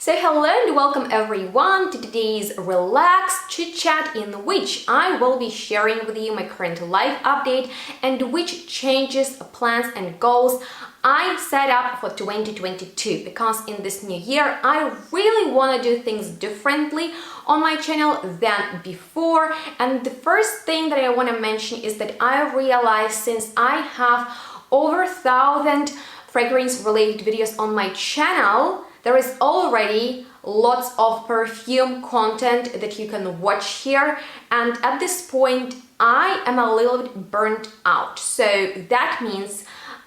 So hello and welcome everyone to today's relaxed chit-chat in which I will be sharing with you my current life update and which changes, plans and goals I set up for 2022, because in this new year I really want to do things differently on my channel than before. And the first thing that I want to mention is that I realized since I have over 1,000 fragrance related videos on my channel, there is already lots of perfume content that you can watch here, and at this point I am a little bit burnt out. So that means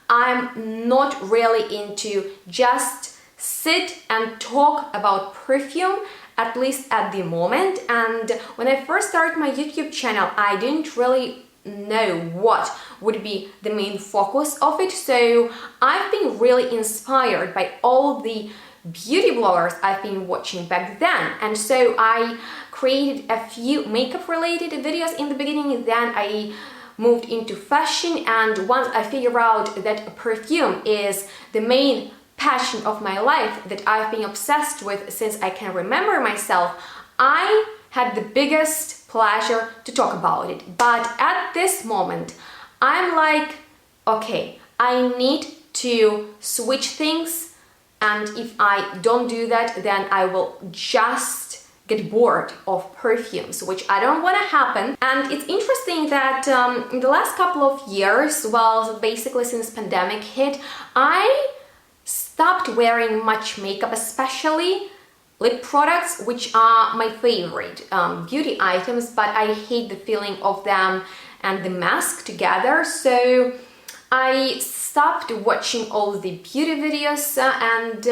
I'm not really into just sit and talk about perfume, at least at the moment. And when I first started my YouTube channel, I didn't really know what would be the main focus of it. So I've been really inspired by all the beauty bloggers I've been watching back then, and so I created a few makeup related videos in the beginning. Then I moved into fashion, and once I figured out that perfume is the main passion of my life that I've been obsessed with since I can remember myself, I had the biggest pleasure to talk about it. But at this moment I'm like, okay, I need to switch things, and if I don't do that, then I will just get bored of perfumes, which I don't want to happen. And it's interesting that in the last couple of years, well, basically since pandemic hit, I stopped wearing much makeup, especially lip products, which are my favorite beauty items, but I hate the feeling of them and the mask together. So I stopped watching all the beauty videos, and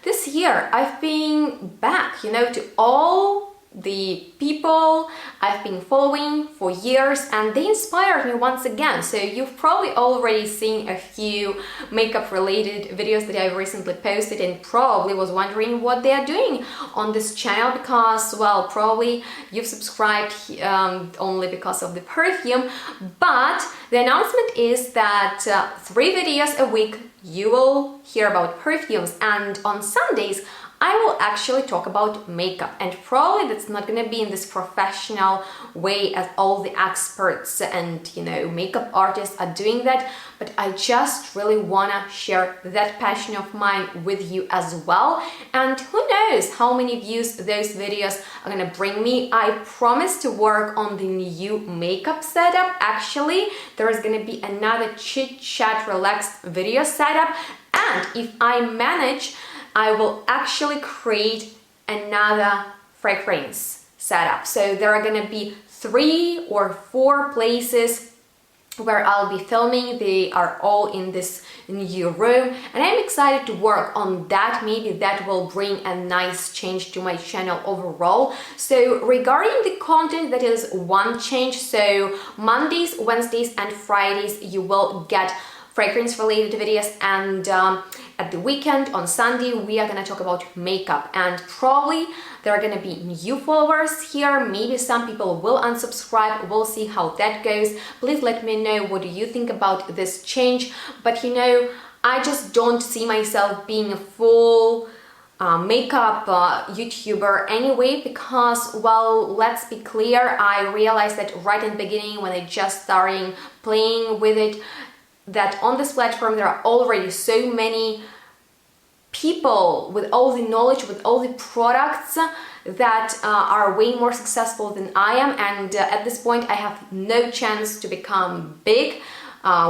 this year I've been back, to all the people I've been following for years, and they inspired me once again. So you've probably already seen a few makeup related videos that I've recently posted and probably was wondering what they are doing on this channel, because, well, probably you've subscribed only because of the perfume. But the announcement is that 3 videos a week you will hear about perfumes, and on Sundays I will actually talk about makeup, and probably that's not gonna be in this professional way as all the experts and makeup artists are doing that, but I just really wanna share that passion of mine with you as well. And who knows how many views those videos are gonna bring me. I promise to work on the new makeup setup. Actually, there is gonna be another chit-chat relaxed video setup, and if I manage, I will actually create another fragrance setup. So there are gonna be 3 or 4 places where I'll be filming. They are all in this new room, and I'm excited to work on that. Maybe that will bring a nice change to my channel overall. So regarding the content, that is one change. So Mondays, Wednesdays and Fridays you will get fragrance related videos, and at the weekend on Sunday we are gonna talk about makeup. And probably there are gonna be new followers here, maybe some people will unsubscribe. We'll see how that goes. Please let me know what do you think about this change. But I just don't see myself being a full makeup YouTuber anyway, because, well, let's be clear, I realized that right in the beginning when I just started playing with it, that on this platform there are already so many people with all the knowledge, with all the products that are way more successful than I am, and at this point I have no chance to become big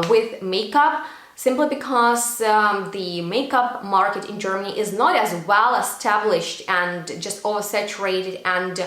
with makeup, simply because the makeup market in Germany is not as well established and just oversaturated and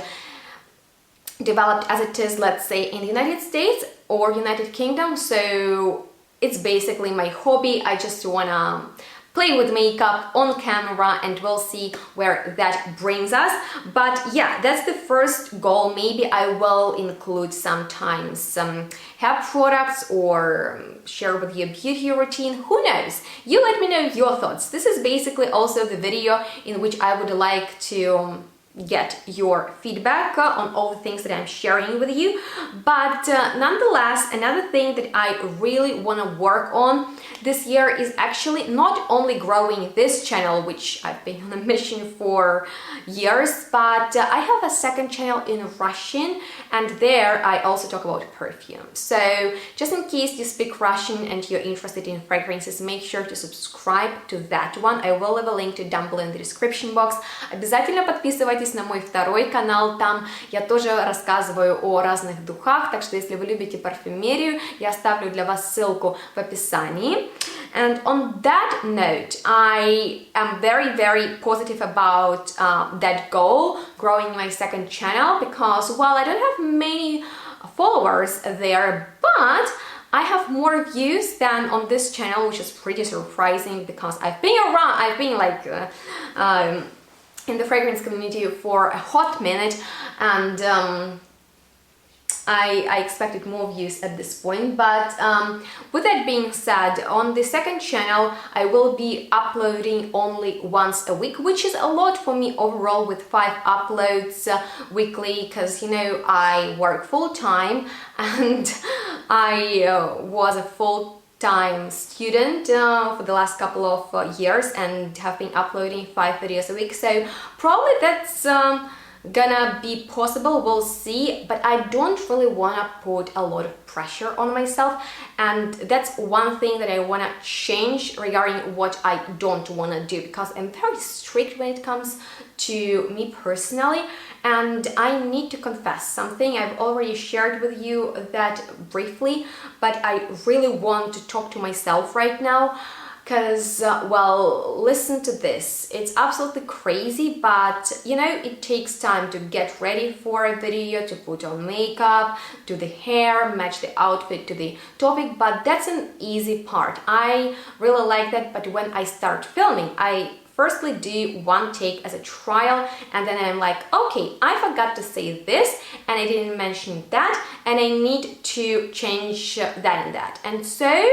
developed as it is, let's say, in the United States or United Kingdom. So it's basically my hobby. I just wanna play with makeup on camera, and we'll see where that brings us. But yeah, that's the first goal. Maybe I will include sometimes some hair products or share with you a beauty routine. Who knows? You let me know your thoughts. This is basically also the video in which I would like to get your feedback on all the things that I'm sharing with you. But nonetheless, another thing that I really want to work on this year is actually not only growing this channel, which I've been on a mission for years, but I have a second channel in Russian, and there I also talk about perfume. So just in case you speak Russian and you're interested in fragrances, make sure to subscribe to that one. I will leave a link to it down below in the description box. Обязательно подписывайтесь на мой второй канал, там я тоже рассказываю о разных духах, так что если вы любите парфюмерию, я оставлю для вас ссылку в описании. And on that note, I am very positive about that goal, growing my second channel, because while I don't have many followers there, but I have more views than on this channel, which is pretty surprising because I've been like in the fragrance community for a hot minute, and I expected more views at this point. But with that being said, on the second channel I will be uploading only once a week, which is a lot for me overall, with 5 uploads weekly, because you know I work full-time and I was a full-time student for the last couple of years and have been uploading 5 videos a week, so probably that's gonna be possible, we'll see. But I don't really want to put a lot of pressure on myself, and that's one thing that I want to change regarding what I don't want to do, because I'm very strict when it comes to me personally. And I need to confess something. I've already shared with you that briefly, but I really want to talk to myself right now. Because, well, listen to this. It's absolutely crazy, but you know, it takes time to get ready for a video, to put on makeup, do the hair, match the outfit to the topic, but that's an easy part. I really like that, but when I start filming, I firstly do one take as a trial, and then I'm like, okay, I forgot to say this, and I didn't mention that, and I need to change that and that. And so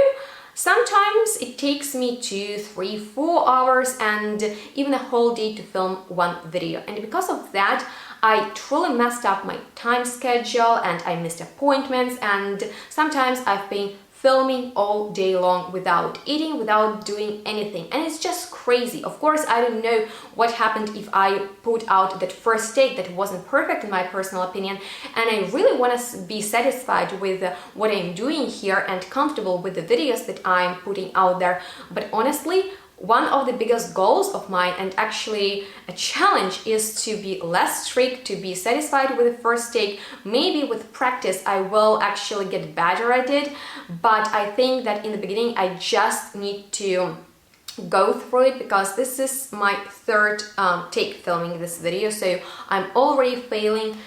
sometimes it takes me 2, 3, 4 hours and even a whole day to film one video. And because of that, I truly messed up my time schedule and I missed appointments, and sometimes I've been filming all day long without eating, without doing anything, and it's just crazy. Of course, I don't know what happened if I put out that first take that wasn't perfect in my personal opinion, and I really want to be satisfied with what I'm doing here and comfortable with the videos that I'm putting out there. But honestly, one of the biggest goals of mine, and actually a challenge, is to be less strict, to be satisfied with the first take. Maybe with practice I will actually get better at it, but I think that in the beginning I just need to go through it, because this is my third take filming this video, so I'm already failing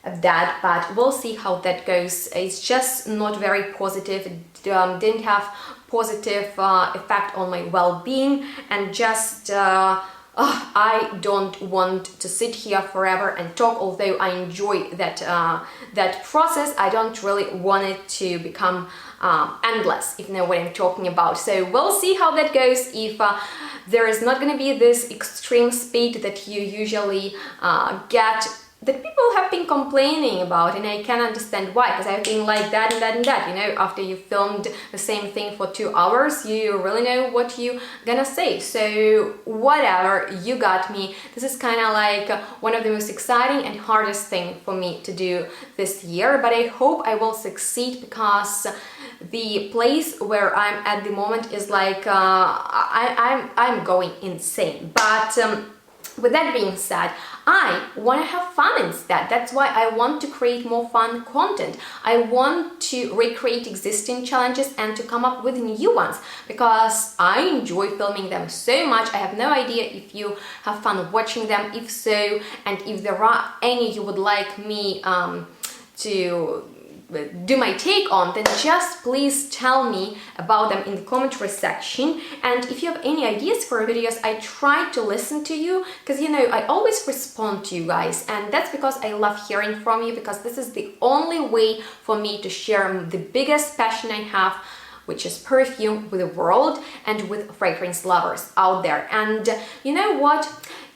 at that, but we'll see how that goes. It's just not very positive. It didn't have positive effect on my well-being, and just I don't want to sit here forever and talk. Although I enjoy that process, I don't really want it to become endless, if you know what I'm talking about. So we'll see how that goes. If there is not going to be this extreme speed that you usually get, that people have been complaining about, and I can understand why, because I've been like that and that and that, you know, after you filmed the same thing for 2 hours, you really know what you're gonna say. So whatever, you got me. This is kind of like one of the most exciting and hardest thing for me to do this year, but I hope I will succeed, because the place where I'm at the moment is like I'm going insane. But with that being said, I want to have fun instead. That's why I want to create more fun content. I want to recreate existing challenges and to come up with new ones, because I enjoy filming them so much. I have no idea if you have fun watching them. If so, and if there are any you would like me to do my take on, then just please tell me about them in the commentary section. And if you have any ideas for videos, I try to listen to you, because you know I always respond to you guys, and that's because I love hearing from you, because this is the only way for me to share the biggest passion I have, which is perfume, with the world and with fragrance lovers out there. And you know what?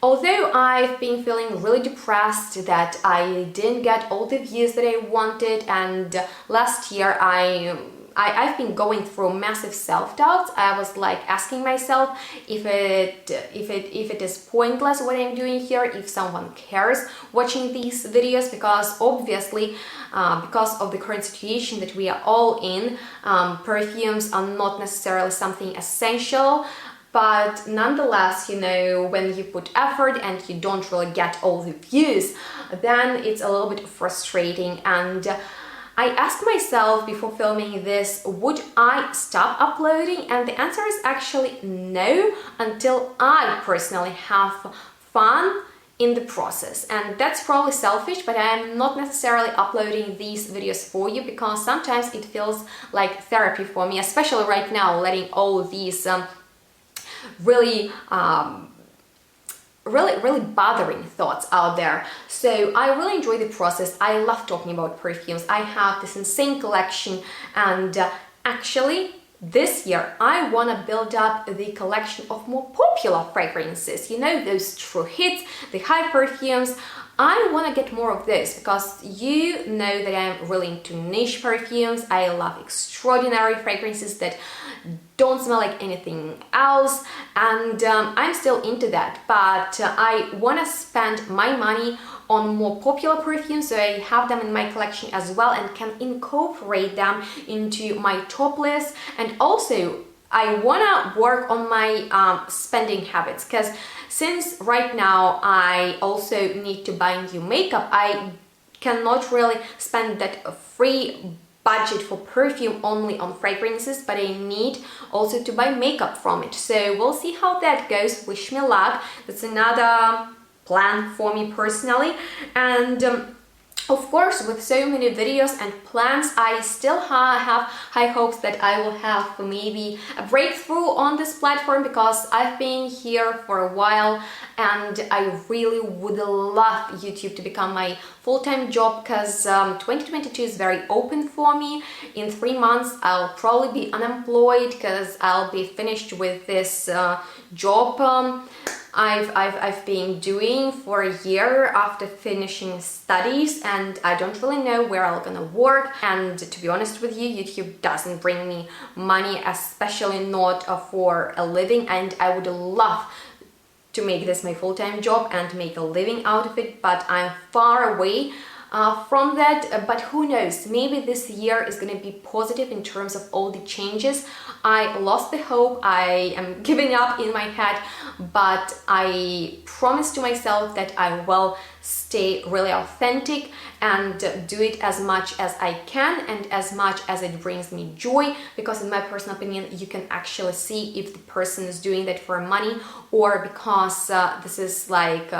Although I've been feeling really depressed that I didn't get all the views that I wanted, and last year I've been going through massive self-doubts. I was like asking myself if it is pointless what I'm doing here, if someone cares watching these videos, because obviously because of the current situation that we are all in, perfumes are not necessarily something essential. But nonetheless, you know, when you put effort and you don't really get all the views, then it's a little bit frustrating. And I asked myself before filming this, would I stop uploading? And the answer is actually no, until I personally have fun in the process. And that's probably selfish, but I'm not necessarily uploading these videos for you, because sometimes it feels like therapy for me, especially right now, letting all these really bothering thoughts out there. So I really enjoy the process. I love talking about perfumes. I have this insane collection, and actually this year I want to build up the collection of more popular fragrances, you know, those true hits, the high perfumes. I want to get more of this, because you know that I'm really into niche perfumes. I love extraordinary fragrances that don't smell like anything else, and I'm still into that, but I want to spend my money on more popular perfumes, so I have them in my collection as well and can incorporate them into my top list. And also I want to work on my spending habits, because since right now I also need to buy new makeup, I cannot really spend that free budget for perfume only on fragrances, but I need also to buy makeup from it. So we'll see how that goes. Wish me luck. That's another plan for me personally. And of course, with so many videos and plans, I still have high hopes that I will have maybe a breakthrough on this platform, because I've been here for a while and I really would love YouTube to become my full-time job, because 2022 is very open for me. In 3 months I'll probably be unemployed, because I'll be finished with this job I've been doing for a year after finishing studies, and I don't really know where I'm gonna work. And to be honest with you, YouTube doesn't bring me money, especially not for a living, and I would love to make this my full-time job and make a living out of it, but I'm far away from that. But who knows, maybe this year is going to be positive in terms of all the changes. I lost the hope, I am giving up in my head, but I promise to myself that I will stay really authentic and do it as much as I can and as much as it brings me joy, because in my personal opinion you can actually see if the person is doing that for money or because this is like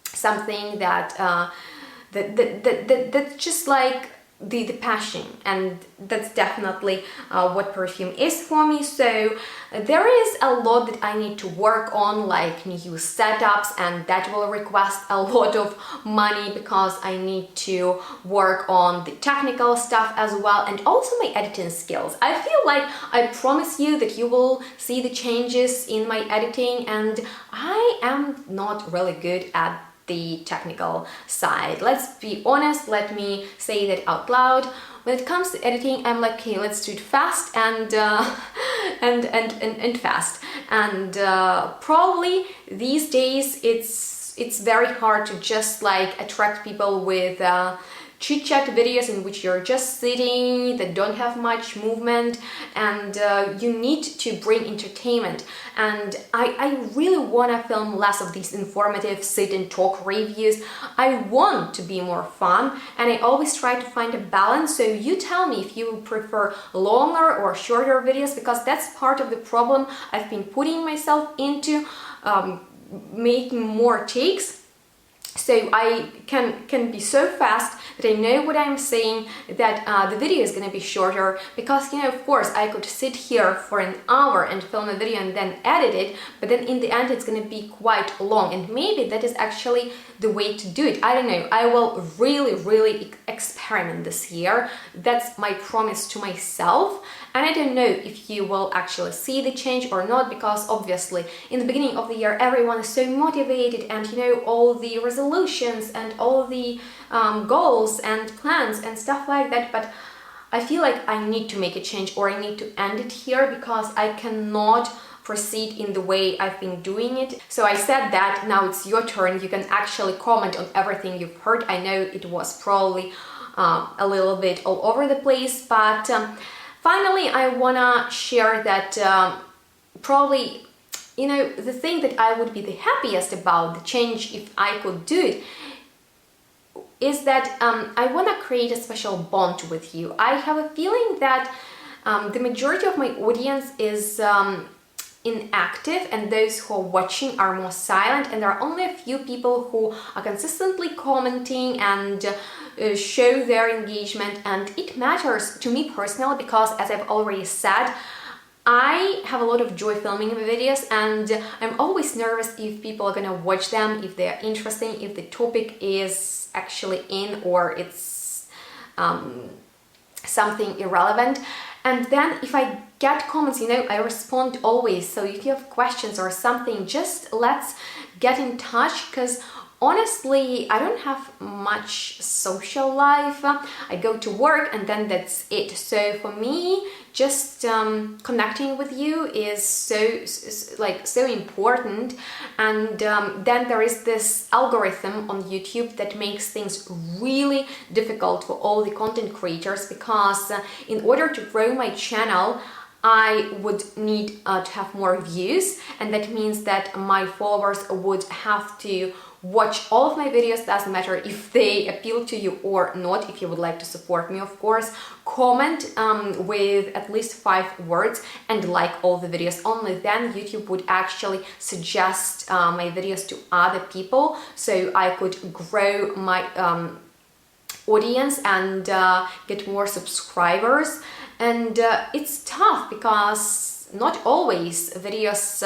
something that that's just like the passion, and that's definitely what perfume is for me. So there is a lot that I need to work on, like new setups, and that will request a lot of money because I need to work on the technical stuff as well, and also my editing skills. I feel like I promise you that you will see the changes in my editing, and I am not really good at the technical side. Let's be honest, let me say that out loud. When it comes to editing, I'm like, okay, let's do it fast and fast. And probably these days it's very hard to just like attract people with chit-chat videos in which you're just sitting, that don't have much movement, and you need to bring entertainment. And I really want to film less of these informative sit and talk reviews. I want to be more fun, and I always try to find a balance. So you tell me if you prefer longer or shorter videos, because that's part of the problem I've been putting myself into, making more takes. So I can be so fast that I know what I'm saying, that the video is gonna be shorter, because, you know, of course I could sit here for an hour and film a video and then edit it, but then in the end it's gonna be quite long, and maybe that is actually the way to do it. I don't know. I will really experiment this year. That's my promise to myself. And I don't know if you will actually see the change or not, because obviously in the beginning of the year everyone is so motivated, and you know, all the resolutions and all the goals and plans and stuff like that. But I feel like I need to make a change, or I need to end it here, because I cannot proceed in the way I've been doing it. So I said that, now it's your turn. You can actually comment on everything you've heard. I know it was probably a little bit all over the place, but finally I wanna share that probably, you know, the thing that I would be the happiest about the change, if I could do it, is that I want to create a special bond with you. I have a feeling that the majority of my audience is inactive, and those who are watching are more silent, and there are only a few people who are consistently commenting and show their engagement. And it matters to me personally, because as I've already said, I have a lot of joy filming the videos, and I'm always nervous if people are gonna watch them, if they're interesting, if the topic is actually in, or it's something irrelevant. And then if I get comments, you know, I respond always. So if you have questions or something, just let's get in touch, because honestly, I don't have much social life. I go to work and then that's it. So for me, just connecting with you is so important. And then there is this algorithm on YouTube that makes things really difficult for all the content creators, because in order to grow my channel, I would need to have more views, and that means that my followers would have to watch all of my videos. Doesn't matter if they appeal to you or not. If you would like to support me, of course, comment with at least 5 words and like all the videos. Only then YouTube would actually suggest my videos to other people, so I could grow my audience and get more subscribers. And it's tough, because not always videos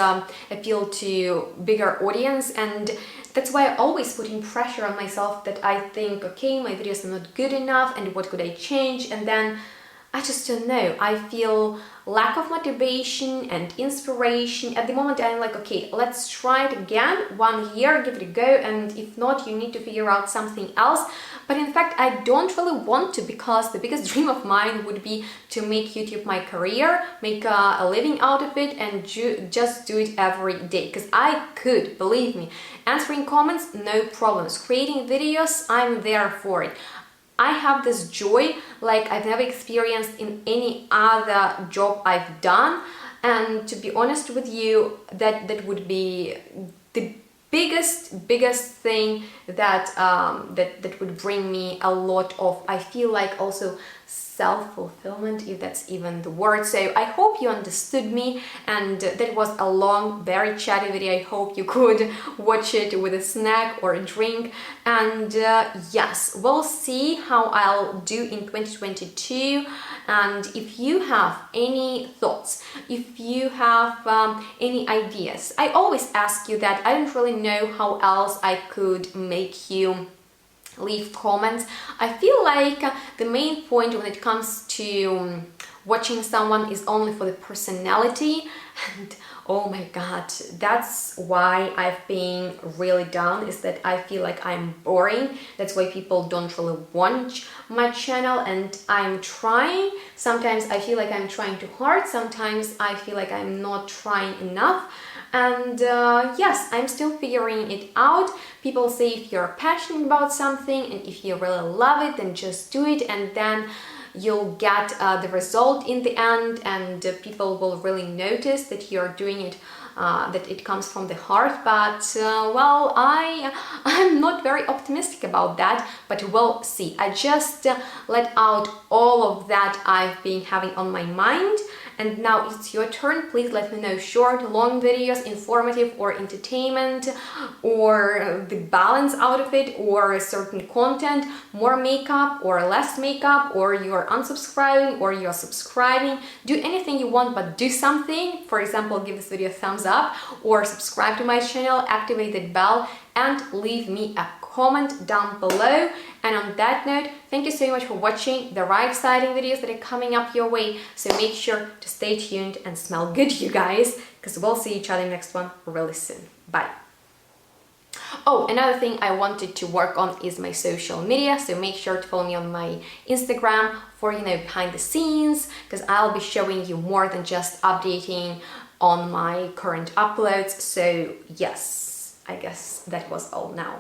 appeal to bigger audience, and that's why I always put in pressure on myself, that I think, okay, my videos are not good enough, and what could I change? And then I just don't know. I feel lack of motivation and inspiration. At the moment, I'm like, okay, let's try it again, 1 year, give it a go, and if not, you need to figure out something else. But in fact, I don't really want to, because the biggest dream of mine would be to make YouTube my career, make a living out of it, and just do it every day. Because I could, believe me, answering comments, no problems. Creating videos, I'm there for it. I have this joy like I've never experienced in any other job I've done, and to be honest with you, that would be the biggest thing that that would bring me a lot of, I feel like, also self-fulfillment, if that's even the word. So I hope you understood me, and that was a long, very chatty video. I hope you could watch it with a snack or a drink. And yes, we'll see how I'll do in 2022. And if you have any thoughts, if you have any ideas, I always ask you that. I don't really know how else I could make you leave comments. I feel like the main point when it comes to watching someone is only for the personality, and oh my god, that's why I've been really down, is that I feel like I'm boring. That's why people don't really watch my channel, and I'm trying. Sometimes I feel like I'm trying too hard, sometimes I feel like I'm not trying enough. And yes, I'm still figuring it out. People say if you're passionate about something and if you really love it, then just do it, and then you'll get the result in the end, and people will really notice that you're doing it, that it comes from the heart. But well, I'm not very optimistic about that, but we'll see. I just let out all of that I've been having on my mind, And now it's your turn. Please let me know short, long videos, informative or entertainment, or the balance out of it, or a certain content, more makeup or less makeup, or you're unsubscribing or you're subscribing. Do anything you want, but do something. For example, give this video a thumbs up or subscribe to my channel, activate that bell, and leave me a comment down below. And on that note, thank you so much for watching. There are exciting videos that are coming up your way, so make sure to stay tuned and smell good, you guys, because we'll see each other in the next one really soon. Bye. Oh, another thing I wanted to work on is my social media, so make sure to follow me on my Instagram for, behind the scenes, because I'll be showing you more than just updating on my current uploads. So yes, I guess that was all now.